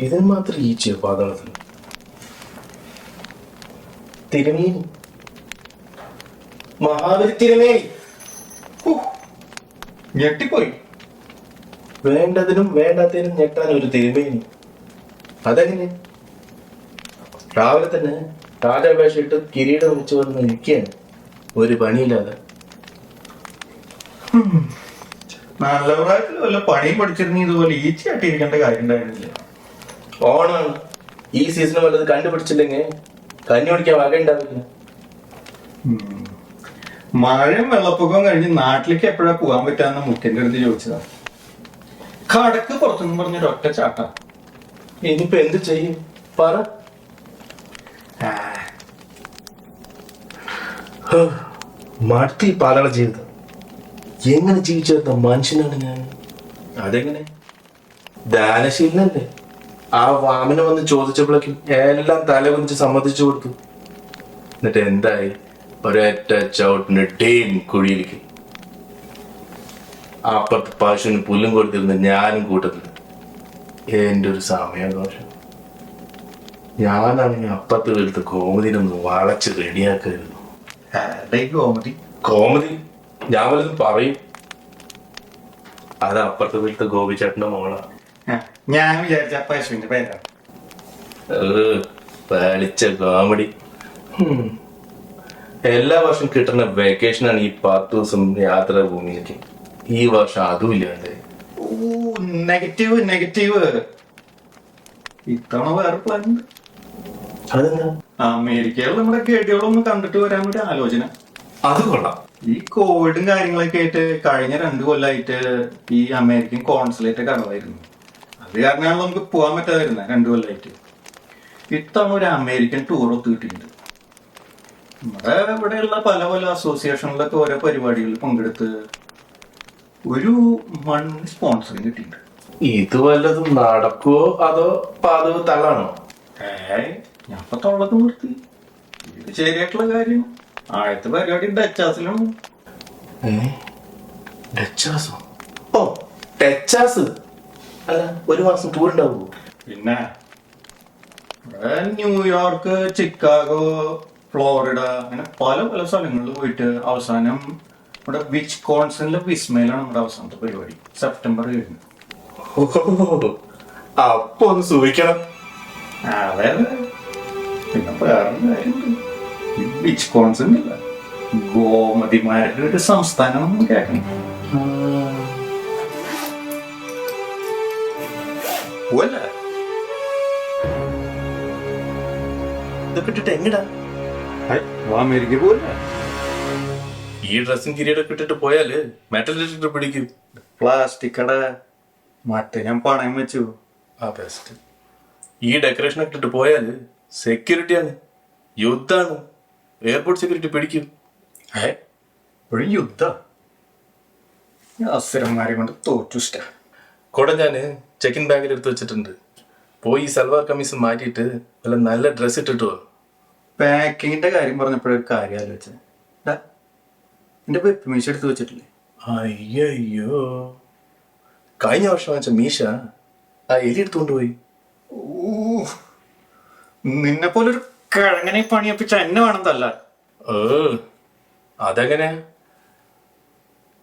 ഇതിന് മാത്രം ഈ പാതളത്തിൽ തിരുമേനി, മഹാബലി തിരുമേനി ഞെട്ടിപ്പോയി. വേണ്ടതിനും വേണ്ടാത്തതിനും ഞെട്ടാൻ ഒരു തിരുമേനി, അതെങ്ങനെ? രാവിലെ തന്നെ രാജാവേഷ ഇട്ട് കിരീടം വെച്ച് വന്ന് നിൽക്കുകയാണ്, ഒരു പണിയില്ലാതെ. നല്ല പ്രായത്തിൽ വല്ല പണിയും പഠിച്ചിരുന്ന ഇതുപോലെ ഈച്ചയായിട്ടിരിക്കേണ്ട കാര്യം ഉണ്ടായിരുന്നില്ല. ഓണാണ്, ഈ സീസൺ വല്ലത് കണ്ടുപിടിച്ചില്ലെങ്കിൽ കഞ്ഞി കുടിക്കാൻ വക ഉണ്ടാവില്ല. മഴയും വെള്ളപ്പൊക്കവും കഴിഞ്ഞ് നാട്ടിലേക്ക് എപ്പോഴാ പോകാൻ പറ്റാന്ന് മുഖ്യന്റെ അടുത്ത് ചോദിച്ചതാ. കടക്ക് പുറത്തുനിന്ന് പറഞ്ഞൊരു ഒറ്റ ചാട്ട. ഇനിയിപ്പോ എന്ത് ചെയ്യും പറ. മടുത്തി പാലള ജീവിതം. എങ്ങനെ ജീവിച്ചു വരുന്ന മനുഷ്യനാണ് ഞാൻ. അതെങ്ങനെ? ദാനശീലനല്ലേ. ആ വാമന വന്ന് ചോദിച്ചപ്പോഴേക്കും എല്ലാം തലകുനിച്ച് സമ്മതിച്ചു കൊടുത്തു. എന്നിട്ട് എന്തായി? ഒരൊറ്റ ചവിട്ടിന് ടീം കുഴിയിലേക്ക്. അപ്പുറത്ത് പശുവിന് പുല്ലും കൊടുത്തിരുന്ന ഞാനും കൂട്ടത്തില്. എന്റെ ഒരു സമയദോഷം. ഞാനാണെങ്കിൽ അപ്പുറത്ത് വീട്ടിൽ കോമതിനൊന്ന് വളച്ച് റെഡിയാക്കായിരുന്നു. കോമതി ഞാൻ വല്ലതും പറയും. അത് അപ്പുറത്തെ വീട്ടിൽ ഗോപിച്ചേട്ടന്റെ മോളാ. ഞാൻ വിചാരിച്ച പശുവിന്റെ പേരാണ്. പഠിച്ച കോമഡി. എല്ലാ വർഷം കിട്ടുന്ന വെക്കേഷനാണ് ഈ 10 ദിവസം യാത്ര ഭൂമിയിലേക്ക്. ഈ വർഷം അതും ഇല്ലാതെ. Negative negative. ഇത്തവണ വേറെ പ്ലാൻ ഉണ്ട്. അതെന്താ? അമേരിക്കയിൽ നമ്മുടെ ഗഡികളൊന്ന് കണ്ടിട്ട് വരാനൊരു ആലോചന. അത് കൊള്ളാം. ഈ കോവിഡും കാര്യങ്ങളൊക്കെ ആയിട്ട് കഴിഞ്ഞ 2 കൊല്ലമായിട്ട് ഈ അമേരിക്കൻ കോൺസുലേറ്റ് കടവായിരുന്നു. അത് കാരണമാണ് നമുക്ക് പോകാൻ പറ്റാതിരുന്നത് 2 കൊല്ലമായിട്ട്. ഇത്തവണ ഒരു അമേരിക്കൻ ടൂർ ഒത്തു കിട്ടിയിട്ടുണ്ട്. നമ്മുടെ ഇവിടെയുള്ള പല പല അസോസിയേഷനിലൊക്കെ ഓരോ പരിപാടികളിൽ പങ്കെടുത്ത് ഒരു മണി സ്പോൺസറിങ് കിട്ടിയിട്ടുണ്ട്. ഇത് വല്ലതും നടക്കുവോ അതോ പാതവ് തള്ളാണോ? ഞാൻ ഇപ്പൊ തൊള്ളൊക്കെ നിർത്തി. ഇത് ശരിയായിട്ടുള്ള കാര്യം. ആദ്യത്തെ പരിപാടി ഡച്ചാസിലാണ്. ഡച്ചാസോ? ഓ, ഡച്ചാസ് അല്ല, ഒരു മാസം ടൂർ ഉണ്ടാവുമോ? പിന്നെ ന്യൂയോർക്ക്, ചിക്കാഗോ, ഫ്ലോറിഡ, അങ്ങനെ പല പല സ്ഥലങ്ങളിൽ പോയിട്ട് അവസാനം ഇവിടെ വിസ്കോൺസിനിലെ വിസ്മയിലാണ് നമ്മുടെ അവസാനത്തെ പരിപാടി. സെപ്റ്റംബർ 7. അപ്പൊ ഒന്ന് സൂക്ഷിക്കണം. അതെ. പിന്നെ വേറെ കാര്യമുണ്ട്. ഈ വിസ്കോൺസിൻ ഇല്ല, ഗോമതിമാരുടെ ഒരു സംസ്ഥാനം കേൾക്കണം. ഇതൊക്കെ ഇട്ടിട്ട് എങ്ങടാ? അമേരിക്ക പോലെ ഈ ഡ്രസ്സും കിരീടൊക്കെ ഇട്ടിട്ട് പോയാല് മെറ്റൽ ഡിറ്റക്ടർ പിടിക്കും. പ്ലാസ്റ്റിക് കട മറ്റേ ഞാൻ പണയം വെച്ചു. ബെസ്റ്റ്. ഈ ഡെക്കറേഷൻ ഒക്കെ ഇട്ടിട്ട് പോയാല് സെക്യൂരിറ്റിയാണ്, യുദ്ധാണ്. എയർപോർട്ട് സെക്യൂരിറ്റി പിടിക്കും. ഒരു യുദ്ധ അസുരന്മാരെ കൊണ്ട് തോറ്റുഷ്ട. കൂടെ ഞാന് ചെക്കിൻ ബാഗിൽ എടുത്ത് വെച്ചിട്ടുണ്ട്. പോയി സൽവാർ കമ്മീസ് മാറ്റിയിട്ട് വല്ല നല്ല ഡ്രസ് ഇട്ടിട്ടോ. പാക്കിങ്ങിന്റെ കാര്യം പറഞ്ഞപ്പോഴൊരു കാര്യം ആലോചിച്ച. എന്റെ പെപ്പ് മീശ എടുത്ത് വെച്ചിട്ടില്ലേ? അയ്യോ, കഴിഞ്ഞ വർഷം വാങ്ങിച്ച മീശ ആ എലി എടുത്തുകൊണ്ട് പോയി. നിന്നെ പോലൊരു കിഴങ്ങനെ പണിയപ്പിച്ച എന്നെ വേണമെന്നല്ല. അതെങ്ങനെ?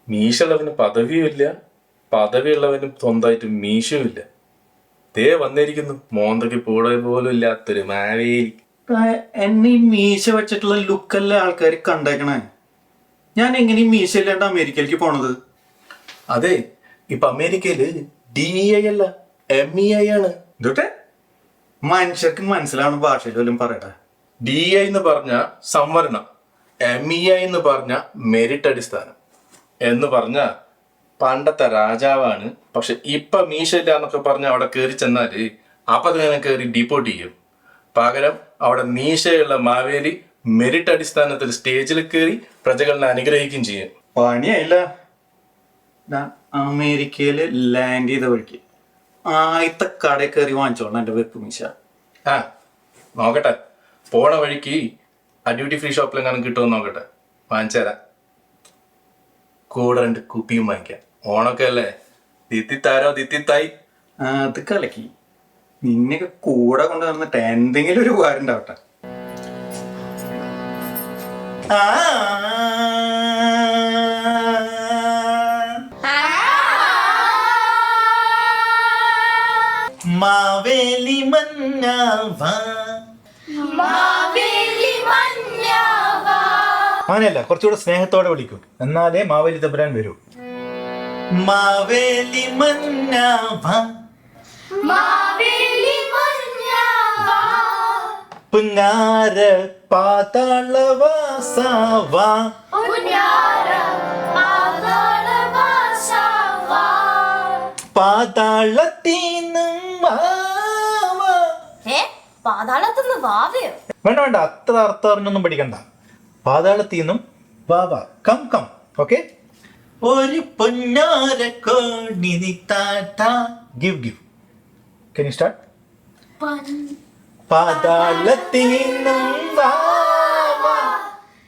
മീശുള്ളവന് പദവിയും ഇല്ല, പദവിയുള്ളവനും സ്വന്തമായിട്ട് മീശയും ഇല്ല. ദേ വന്നിരിക്കുന്നു മോന്തയ്ക്ക് പൂട പോലും ഇല്ലാത്തൊരു മാവേലി. എന്നെ ഈ മീശ വെച്ചിട്ടുള്ള ലുക്കല്ലേ ആൾക്കാർ കണ്ടേക്കണേ. ഞാൻ എങ്ങനെ ഈ മീശ ഇല്ലാണ്ട് അമേരിക്കയിലേക്ക് പോണത്? അതെ, ഇപ്പൊ അമേരിക്കയില് DEI അല്ല MEI ആണ്. ഇതോട്ടെ മനുഷ്യർക്ക് മനസ്സിലാവുന്ന ഭാഷയിൽ വല്ലതും പറയട്ടെ. DI എന്ന് പറഞ്ഞ സംവരണം, MEI എന്ന് പറഞ്ഞ മെറിറ്റ് അടിസ്ഥാനം എന്ന് പറഞ്ഞ പണ്ടത്തെ രാജാവാണ്. പക്ഷെ ഇപ്പൊ മീശയില്ല എന്നൊക്കെ പറഞ്ഞ് അവിടെ കയറി ചെന്നാല് അപ്പൊ തന്നെ കയറി ഡിപ്പോർട്ട് ചെയ്യും. പകരം അവിടെ മീശയുള്ള മാവേലി മെറിറ്റ് അടിസ്ഥാനത്തിൽ സ്റ്റേജിൽ കയറി പ്രജകളെ അനുഗ്രഹിക്കുകയും ചെയ്യും. പണിയായില്ല. അമേരിക്കയില് ലാൻഡ് ചെയ്ത വഴിക്ക് ആദ്യത്തെ കടയിൽ കയറി വാങ്ങിച്ചോളാം എന്റെ വെപ്പ് മീശ. ആ നോക്കട്ടെ, പോണ വഴിക്ക് ആ ഡ്യൂട്ടി ഫ്രീ ഷോപ്പിലെങ്ങാനും കിട്ടുമെന്ന് നോക്കട്ടെ, വാങ്ങിച്ചു തരാം. കൂടെ 2 കുപ്പിയും വാങ്ങിക്കാം. ഓണൊക്കെ അല്ലേ, ദിത്തിത്താരോ ദിത്തിത്തായി. അത് കലക്കി. നിന്നെയൊക്കെ കൂടെ കൊണ്ട് തന്നിട്ട് എന്തെങ്കിലും ഒരു ഉപകാരം ഉണ്ടാവട്ടെ. മാവേലി മന്നാവാ അങ്ങനെയല്ല, കുറച്ചുകൂടെ സ്നേഹത്തോടെ വിളിക്കൂ, എന്നാലേ മാവേലി തമ്പുരാൻ വരൂ. മാവേലി മന്നാവാ പുന്നാര പാതാളവാസാവാ പാതാളത്തീന്നും വാവാ. പാതാളത്തുനിന്ന് വാവയോ? വേണ്ട വേണ്ട, അത്ര അർത്ഥം അറിഞ്ഞൊന്നും പഠിക്കണ്ട. പാതാളത്തീന്നും വാവ, കം കം. ഓക്കെ, ഒരു പൊന്നാര കോണി താത്ത. Give give. Can you start? പാതാളത്തീന്നും വാവാ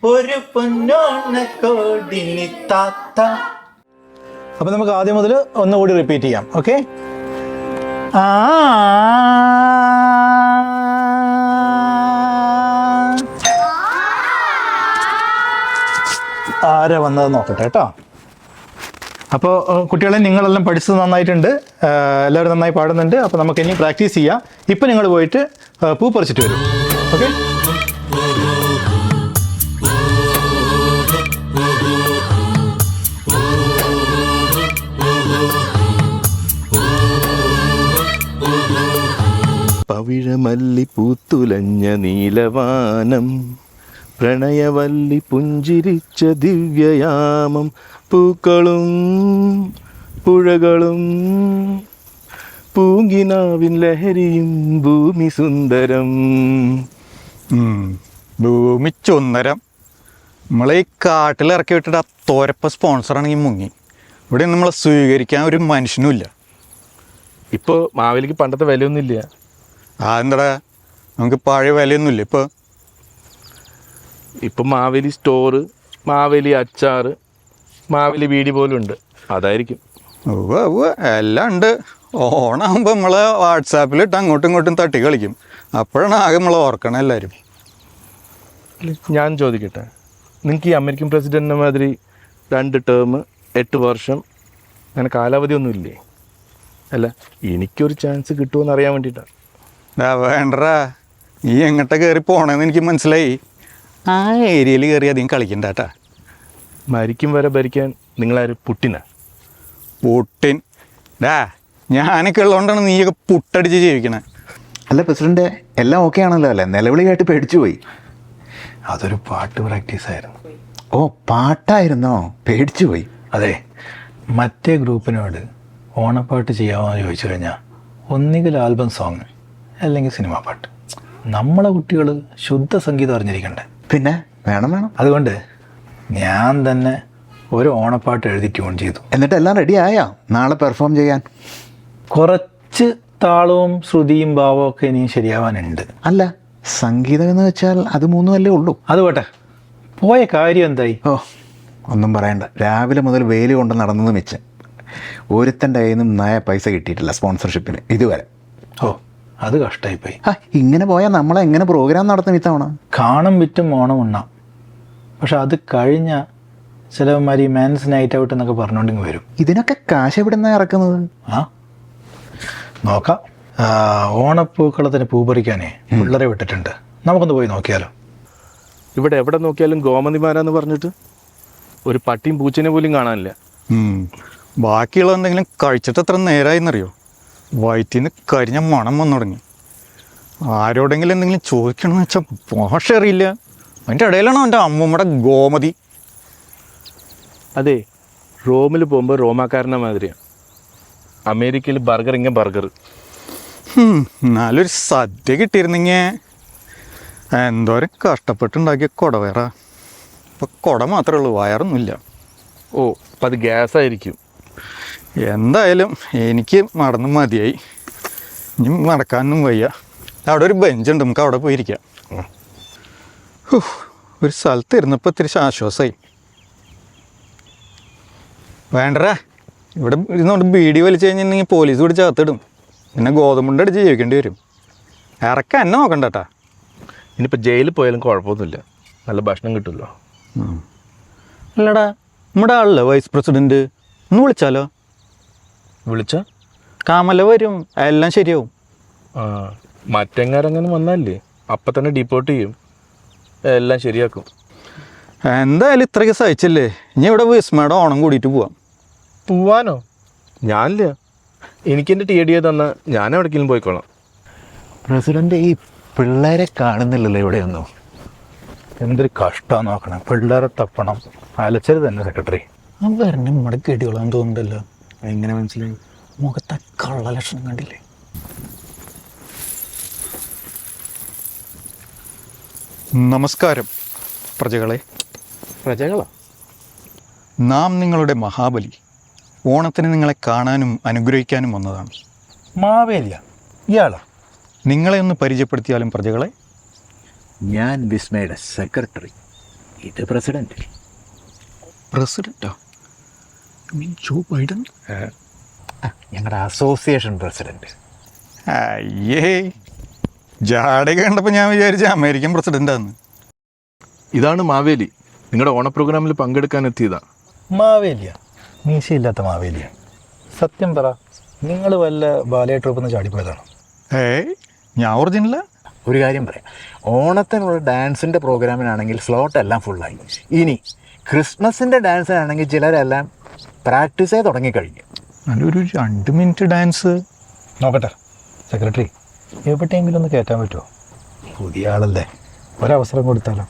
ഒരു പൊന്നോണ കോടിനി താത്ത. അപ്പൊ നമുക്ക് ആദ്യം മുതൽ ഒന്നുകൂടി റിപ്പീറ്റ് ചെയ്യാം. ഓക്കെ, ആരാ വന്നത് നോക്കട്ടെ കേട്ടോ. അപ്പോൾ കുട്ടികളെ, നിങ്ങളെല്ലാം പഠിച്ചത് നന്നായിട്ടുണ്ട്, എല്ലാവരും നന്നായി പാടുന്നുണ്ട്. അപ്പോൾ നമുക്ക് ഇനി പ്രാക്ടീസ് ചെയ്യാം. ഇപ്പം നിങ്ങൾ പോയിട്ട് പൂ പറിച്ചിട്ട് വരും. ഓക്കെ, പവിഴമല്ലി പൂത്തുലഞ്ഞ നീലവാനം, പ്രണയവല്ലി പുഞ്ചിരിച്ച ദിവ്യയാമം, പൂക്കളും പുഴകളും പൂങ്കിനാവിൻ ലഹരിയും ഭൂമി സുന്ദരം. ഭൂമി ചൊന്നരം. നമ്മളെ ഈ കാട്ടിൽ ഇറക്കി വിട്ടിട്ട് ആ തോരപ്പ സ്പോൺസറാണെങ്കിൽ മുങ്ങി. ഇവിടെ നമ്മളെ സ്വീകരിക്കാൻ ഒരു മനുഷ്യനുമില്ല. ഇപ്പോൾ മാവേലിക്ക് പണ്ടത്തെ വിലയൊന്നുമില്ല. അതെന്താടാ, നമുക്ക് പഴയ വിലയൊന്നുമില്ല ഇപ്പോൾ. ഇപ്പം മാവേലി സ്റ്റോറ്, മാവേലി അച്ചാറ്, മാവേലി ബീഡി പോലും ഉണ്ട്. അതായിരിക്കും. ഉവ്വ് ഉവ്വ് എല്ലാം ഉണ്ട്. ഓണാകുമ്പോൾ നമ്മളെ വാട്സാപ്പിലിട്ട് അങ്ങോട്ടും ഇങ്ങോട്ടും തട്ടി കളിക്കും. അപ്പോഴാണ് ആകെ നമ്മളെ ഓർക്കണം എല്ലാവരും. ഞാൻ ചോദിക്കട്ടെ, നിങ്ങൾക്ക് ഈ അമേരിക്കൻ പ്രസിഡന്റിനെ മാതിരി 2 ടേം 8 വർഷം അങ്ങനെ കാലാവധി ഒന്നുമില്ലേ? അല്ല, എനിക്കൊരു ചാൻസ് കിട്ടുമെന്ന് അറിയാൻ വേണ്ടിയിട്ടാണ്. വേണ്ടടാ, നീ എങ്ങോട്ടാ കയറി പോകണമെന്ന് എനിക്ക് മനസ്സിലായി. ആ ഏരിയയിൽ കയറി അധികം കളിക്കണ്ട കേട്ടാ. മരിക്കും വരെ ഭരിക്കാൻ നിങ്ങളാരും പുട്ടിനാ? പുട്ടിൻ ഞാനൊക്കെ ഉള്ളതുകൊണ്ടാണ് നീയൊക്കെ പുട്ടടിച്ച് ജീവിക്കണേ. അല്ല പ്രസിഡന്റ്, എല്ലാം ഓക്കെ ആണല്ലോ അല്ലേ? നിലവിളി കേട്ട് പേടിച്ചു പോയി. അതൊരു പാട്ട് പ്രാക്ടീസ് ആയിരുന്നു. ഓ, പാട്ടായിരുന്നോ? പേടിച്ചു പോയി. അതെ, മറ്റേ ഗ്രൂപ്പിനോട് ഓണപ്പാട്ട് ചെയ്യാമെന്ന് ചോദിച്ചു കഴിഞ്ഞാൽ ഒന്നുകിൽ ആൽബം സോങ് അല്ലെങ്കിൽ സിനിമാ പാട്ട്. നമ്മളെ കുട്ടികൾ ശുദ്ധ സംഗീതം അറിഞ്ഞിരിക്കണ്ടേ? പിന്നെ വേണം. അതുകൊണ്ട് ഞാൻ തന്നെ ഒരു ഓണപ്പാട്ട് എഴുതി ട്യൂൺ ചെയ്തു. എന്നിട്ട് എല്ലാം റെഡി ആയാ നാളെ പെർഫോം ചെയ്യാൻ? കുറച്ച് താളവും ശ്രുതിയും ഭാവവും ഒക്കെ ഇനിയും ശരിയാവാനുണ്ട്. അല്ല, സംഗീതം എന്ന് വെച്ചാൽ അത് 3 അല്ലേ ഉള്ളൂ. അത് പോട്ടെ, പോയ കാര്യം എന്തായി? ഓ, ഒന്നും പറയണ്ട. രാവിലെ മുതൽ വെയിൽ കൊണ്ട് നടന്നത് മിച്ചം. ഒരുത്തൻ്റെ കയ്യിൽ നിന്നും നയ പൈസ കിട്ടിയിട്ടില്ല സ്പോൺസർഷിപ്പിന് ഇതുവരെ. ഓ, അത് കഷ്ടമായിപ്പോയി. ഇങ്ങനെ പോയാൽ നമ്മളെ എങ്ങനെ പ്രോഗ്രാം നടത്തും ഇത്തവണ? കാണും വിറ്റും ഓണം ഉണ്ണാം. പക്ഷെ അത് കഴിഞ്ഞ ചിലവന്മാർ ഈ മെൻസ് നൈറ്റ് ഔട്ട് എന്നൊക്കെ പറഞ്ഞുകൊണ്ടിങ്ങ് വരും. ഇതിനൊക്കെ കാശ് എവിടുന്നാ ഇറക്കുന്നത്? നോക്കാം. ഓണപ്പൂക്കളത്തിന് പൂ പറിക്കാനേ പിള്ളേരെ വിട്ടിട്ടുണ്ട്. നമുക്കൊന്ന് പോയി നോക്കിയാലോ? ഇവിടെ എവിടെ നോക്കിയാലും ഗോമതിമാരാന്ന് പറഞ്ഞിട്ട് ഒരു പട്ടിയും പൂച്ചനെ പോലും കാണാനില്ല. ബാക്കിയുള്ള എന്തെങ്കിലും കഴിച്ചിട്ട് എത്ര നേരമായിന്നറിയോ? വയറ്റിൽ നിന്ന് കരിഞ്ഞ മണം വന്നു തുടങ്ങി. ആരോടെങ്കിലും എന്തെങ്കിലും ചോദിക്കണമെന്ന് വെച്ചാൽ ഭാഷ അറിയില്ല. അതിൻ്റെ ഇടയിലാണോ എൻ്റെ അമ്മൂമ്മയുടെ ഗോമതി. അതെ, റോമിൽ പോകുമ്പോൾ റോമാക്കാരനെ മാതിരിയാണ്. അമേരിക്കയിൽ ബർഗർ ഇങ്ങനെ ബർഗർ. എന്നാലൊരു സദ്യ കിട്ടിയിരുന്നെങ്കിൽ എന്തോരം കഷ്ടപ്പെട്ടുണ്ടാക്കിയ കുട വേറെ. ഇപ്പം കുട മാത്രമേ ഉള്ളൂ, വയറൊന്നുമില്ല. ഓ, അപ്പം അത് ഗ്യാസായിരിക്കും. എന്തായാലും എനിക്ക് നടന്ന് മതിയായി. ഇനി നടക്കാനൊന്നും വയ്യ. അവിടെ ഒരു ബെഞ്ചുണ്ട്, നമുക്ക് അവിടെ പോയിരിക്കാം. ഒരു സ്ഥലത്ത് ഇരുന്നപ്പോൾ ഇത്തിരി ആശ്വാസമായി. വേണ്ടരാ, ഇവിടെ ഇരുന്നോണ്ട് ബീഡി വലിച്ചു കഴിഞ്ഞിട്ടുണ്ടെങ്കിൽ പോലീസ് പിടിച്ച് അകത്തിടും. പിന്നെ ഗോതമ്പുണ്ട് അടിച്ച് ജീവിക്കേണ്ടി വരും. ഇറക്കാൻ എന്നെ നോക്കണ്ടട്ടാ. ഇനിയിപ്പോൾ ജയിലിൽ പോയാലും കുഴപ്പമൊന്നുമില്ല, നല്ല ഭക്ഷണം കിട്ടുമല്ലോ. അല്ലടാ, നമ്മുടെ ആളല്ലേ വൈസ് പ്രസിഡൻറ്റ്, ഒന്ന് വിളിച്ചാലോ? വിളിച്ചാ കാമല വരും, എല്ലാം ശരിയാവും. ആ, മറ്റെങ്ങാരെങ്ങനെ വന്നാലേ അപ്പം തന്നെ ഡിപ്പോർട്ട് ചെയ്യും, എല്ലാം ശരിയാക്കും. എന്തായാലും ഇത്രയ്ക്ക് സഹിച്ചില്ലേ, ഇനി ഇവിടെ വിസ്മയുടെ ഓണം കൂടിയിട്ട് പോവാം. പോവാനോ? ഞാനില്ല, എനിക്കെൻ്റെ TD തന്നാൽ ഞാൻ എവിടേക്കെങ്കിലും പോയിക്കോളാം. പ്രസിഡന്റ് ഈ പിള്ളേരെ കാണുന്നില്ലല്ലോ ഇവിടെയൊന്നും. എന്തൊരു കഷ്ടമാണ് നോക്കണം. പിള്ളേരെ തപ്പണം. അലച്ചത് തന്നെ സെക്രട്ടറി. ആ വരണം നമ്മുടെ ഗഡികളാന്ന് തോന്നുന്നുണ്ടല്ലോ. എങ്ങനെ മനസ്സിലായി? മുഖത്തെ കള്ള ലക്ഷണം കണ്ടില്ലേ? നമസ്കാരം പ്രജകളെ. പ്രജകളോ? നാം നിങ്ങളുടെ മഹാബലി. ഓണത്തിന് നിങ്ങളെ കാണാനും അനുഗ്രഹിക്കാനും വന്നതാണ്. മാവേലിയ ഇയാളാ? നിങ്ങളെ ഒന്ന് പരിചയപ്പെടുത്തിയാലും പ്രജകളെ. ഞാൻ വിസ്മയുടെ സെക്രട്ടറി, ഇത് പ്രസിഡന്റ്. പ്രസിഡന്റോ? Joe Biden? ഞങ്ങളുടെ അസോസിയേഷൻ പ്രസിഡന്റ്. അയ്യേ, ജാടക കണ്ടപ്പോൾ ഞാൻ വിചാരിച്ച അമേരിക്കൻ പ്രസിഡന്റാന്ന്. ഇതാണ് മാവേലി, നിങ്ങളുടെ ഓണ പ്രോഗ്രാമിൽ പങ്കെടുക്കാൻ എത്തിയതാ. മാവേലിയ? മീശയില്ലാത്ത മാവേലിയ. സത്യം പറ, നിങ്ങൾ വല്ല ബാലയ ട്രൂപ്പിൽ നിന്ന് ചാടിപ്പോയതാണോ? ഞാൻ ഒറിജിനല. ഒരു കാര്യം പറയാം, ഓണത്തിനുള്ള ഡാൻസിൻ്റെ പ്രോഗ്രാമിനാണെങ്കിൽ സ്ലോട്ട് എല്ലാം ഫുള്ളായി. ഇനി ക്രിസ്മസിൻ്റെ ഡാൻസിനാണെങ്കിൽ ചിലരെല്ലാം പ്രാക്ടീസേ തുടങ്ങിക്കഴിഞ്ഞു. നല്ലൊരു 2 മിനിറ്റ് ഡാൻസ് നോക്കട്ടെ സെക്രട്ടറി, എവിടെയെങ്കിലും ഒന്ന് കയറ്റാൻ പറ്റുമോ? പുതിയ ആളല്ലേ, ഒരവസരം കൊടുത്താലോ?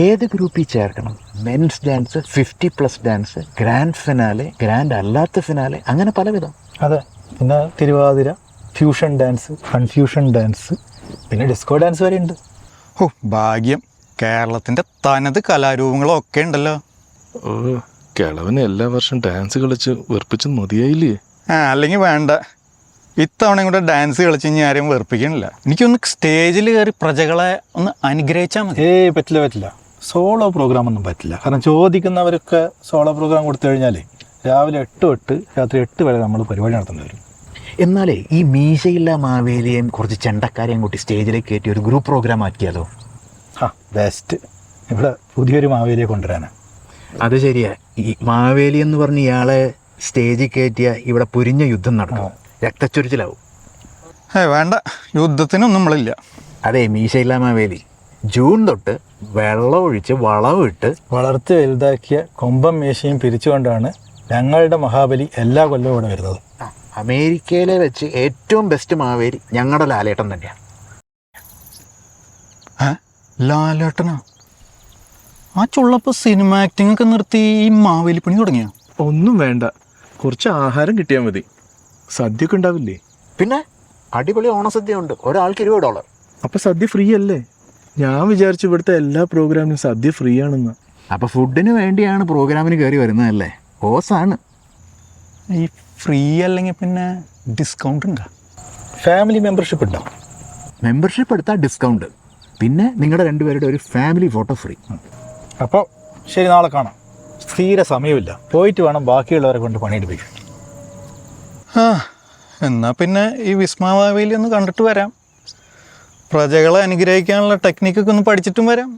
ഏത് ഗ്രൂപ്പിൽ ചേർക്കണം? Men's dance, 50+ dance, grand finale, grand അല്ലാത്ത ഫിനാലെ, അങ്ങനെ പലവിധം. അതെ, പിന്നെ Thiruvathira, fusion dance, confusion dance, പിന്നെ ഡിസ്കോ ഡാൻസ് വരെ ഉണ്ട്. ഓ ഭാഗ്യം, കേരളത്തിൻ്റെ തനത് കലാരൂപങ്ങളൊക്കെ ഉണ്ടല്ലോ. ഓ, കിളവന് എല്ലാ വർഷം ഡാൻസ് കളിച്ച് വെറുപ്പിച്ച് മതിയായില്ലേ? അല്ലെങ്കിൽ വേണ്ട, ഇത്തവണയും കൂടെ ഡാൻസ് കളിച്ച് ഇനി ആരെയും വെറുപ്പിക്കണില്ല. എനിക്കൊന്ന് സ്റ്റേജിൽ കയറി പ്രജകളെ ഒന്ന് അനുഗ്രഹിച്ചാൽ മതി. പറ്റില്ല. സോളോ പ്രോഗ്രാം ഒന്നും പറ്റില്ല. കാരണം ചോദിക്കുന്നവരൊക്കെ സോളോ പ്രോഗ്രാം കൊടുത്തു കഴിഞ്ഞാൽ രാവിലെ 8 തൊട്ട് രാത്രി 8 വരെ നമ്മൾ പരിപാടി നടത്തേണ്ടി വരും. എന്നാലേ ഈ മീശയില്ല മാവേലിയെയും കുറച്ച് ചെണ്ടക്കാരെയും കൂട്ടി സ്റ്റേജിലേക്ക് കയറ്റി ഒരു ഗ്രൂപ്പ് പ്രോഗ്രാം ആക്കിയാലോ? ബെസ്റ്റ്. ഇവിടെ പുതിയൊരു മാവേലിയെ കൊണ്ടുവരാനാണ്. അത് ശരിയാ. ഈ മാവേലി എന്ന് പറഞ്ഞ് ഇയാളെ സ്റ്റേജിൽ കയറ്റിയ ഇവിടെ പുരിഞ്ഞ യുദ്ധം നടക്കും, രക്തച്ചൊരിച്ചിലാവും. വേണ്ട, യുദ്ധത്തിനൊന്നും നമ്മളില്ല. അതെ, മീശയില്ല മാവേലി ജൂൺ തൊട്ട് വെള്ളം ഒഴിച്ച് വളമിട്ട് വളർത്തി വലുതാക്കിയ കൊമ്പം മീശയും പിരിച്ചുകൊണ്ടാണ് ഞങ്ങളുടെ മഹാബലി എല്ലാ കൊല്ലവും ഇവിടെ വരുന്നത്. അമേരിക്കയിലെ വെച്ച് ഏറ്റവും ബെസ്റ്റ് മാവേലി ഞങ്ങളുടെ ലാലേട്ടൻ തന്നെയാണ്. ലാലേട്ടനാ? ആ ചുള്ളപ്പോൾ സിനിമ ആക്ടിംഗ് ഒക്കെ നിർത്തി ഈ മാവേലിപ്പണി തുടങ്ങിയ? ഒന്നും വേണ്ട, കുറച്ച് ആഹാരം കിട്ടിയാൽ മതി. സദ്യയൊക്കെ ഉണ്ടാവില്ലേ? പിന്നെ അടിപൊളി ഓണസദ്യ ഉണ്ട്, ഒരാൾക്ക് $20. അപ്പം സദ്യ ഫ്രീ അല്ലേ? ഞാൻ വിചാരിച്ചു ഇവിടുത്തെ എല്ലാ പ്രോഗ്രാമിനും സദ്യ ഫ്രീ ആണെന്ന്. അപ്പോൾ ഫുഡിന് വേണ്ടിയാണ് പ്രോഗ്രാമിന് കയറി വരുന്നതല്ലേ? ഓസാണ്. ഈ ഫ്രീ അല്ലെങ്കിൽ പിന്നെ ഡിസ്കൗണ്ട് ഉണ്ടോ? ഫാമിലി മെമ്പർഷിപ്പ് ഉണ്ടോ? മെമ്പർഷിപ്പ് എടുത്താൽ ഡിസ്കൗണ്ട്, പിന്നെ നിങ്ങളുടെ 2 പേരുടെ ഒരു ഫാമിലി ഫോട്ടോ ഫ്രീ. അപ്പോൾ ശരി, നാളെ കാണാം. തീരെ സമയമില്ല, പോയിട്ട് വേണം ബാക്കിയുള്ളവരെ കൊണ്ട് പണിയെടുപ്പിക്കും. എന്നാൽ പിന്നെ ഈ വിസ്മാവേലി ഒന്ന് കണ്ടിട്ട് വരാം. പ്രജകളെ അനുഗ്രഹിക്കാനുള്ള ടെക്നിക്കൊക്കെ ഒന്ന് പഠിച്ചിട്ടും വരാം.